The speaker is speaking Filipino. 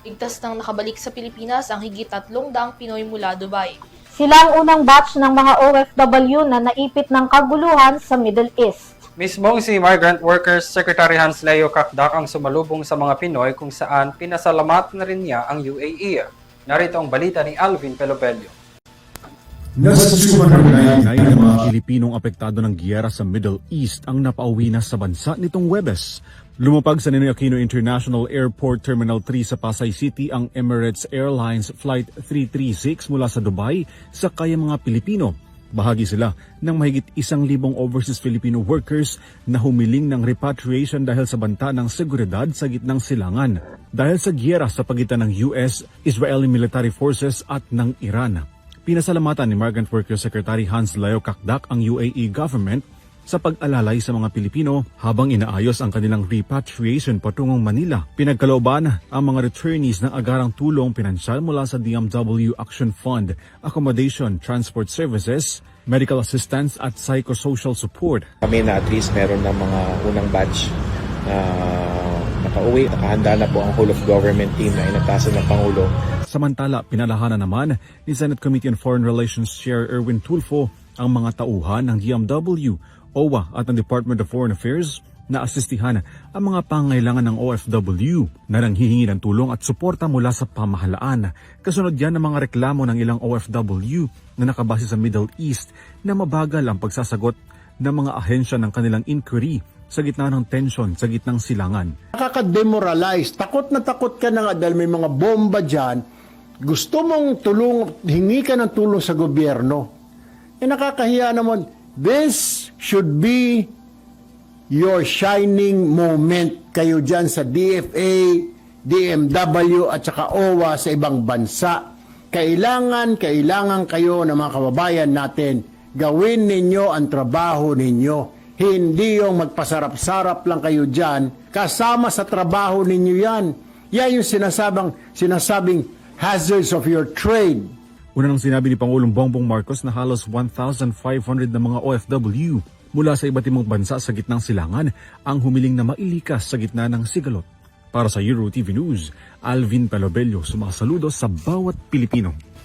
Ligtas nang nakabalik sa Pilipinas ang higit 300 Pinoy mula Dubai. Sila ang unang batch ng mga OFW na naipit ng kaguluhan sa Middle East. Mismong si Migrant Workers Secretary Hans Leo Kakdak ang sumalubong sa mga Pinoy kung saan pinasalamat na rin niya ang UAE. Narito ang balita ni Alvin Pelobelio. Nasa 299 na mga Pilipinong apektado ng giyera sa Middle East ang napauwi na sa bansa nitong Huwebes. Lumapag sa Ninoy Aquino International Airport Terminal 3 sa Pasay City ang Emirates Airlines Flight 336 mula sa Dubai sa kayang mga Pilipino. Bahagi sila ng mahigit 1,000 overseas Filipino workers na humiling ng repatriation dahil sa banta ng seguridad sa gitnang silangan dahil sa giyera sa pagitan ng US, Israeli Military Forces at ng Iran. Pinasalamatan ni Migrant Workers Secretary Hans Leo Kakdak ang UAE government sa pag-alalay sa mga Pilipino habang inaayos ang kanilang repatriation patungong Manila. Pinagkalooban ang mga returnees ng agarang tulong pinansyal mula sa DMW Action Fund, accommodation, transport services, medical assistance at psychosocial support. Kami na at least meron ng mga unang batch na nakauwi. Nakahanda na po ang whole of government team na inatasan ng Pangulo. Samantala, pinalahanan naman ni Senate Committee on Foreign Relations Chair Erwin Tulfo ang mga tauhan ng DMW, OWA at ng Department of Foreign Affairs na asistihan ang mga pangailangan ng OFW na nanghihingi ng tulong at suporta mula sa pamahalaan. Kasunod yan ng mga reklamo ng ilang OFW na nakabase sa Middle East na mabagal ang pagsasagot ng mga ahensya ng kanilang inquiry sa gitna ng tension sa gitnang silangan. Nakaka-demoralize. Takot na takot ka na nga dahil may mga bomba dyan. Gusto mong hingi ka ng tulong sa gobyerno. Nakakahiya naman. This should be your shining moment. Kayo dyan sa DFA, DMW at saka OWA sa ibang bansa. Kailangan kayo ng mga kababayan natin. Gawin ninyo ang trabaho ninyo. Hindi yung magpasarap-sarap lang kayo dyan. Kasama sa trabaho ninyo yan. Yan yung sinasabing hazards of your trade. Una nang sinabi ni Pangulong Bongbong Marcos na halos 1,500 na mga OFW mula sa iba't ibang bansa sa gitnang silangan ang humiling na mailikas sa gitna ng sigalot. Para sa Euro TV News, Alvin Pelobelio, sumasaludo sa bawat Pilipino.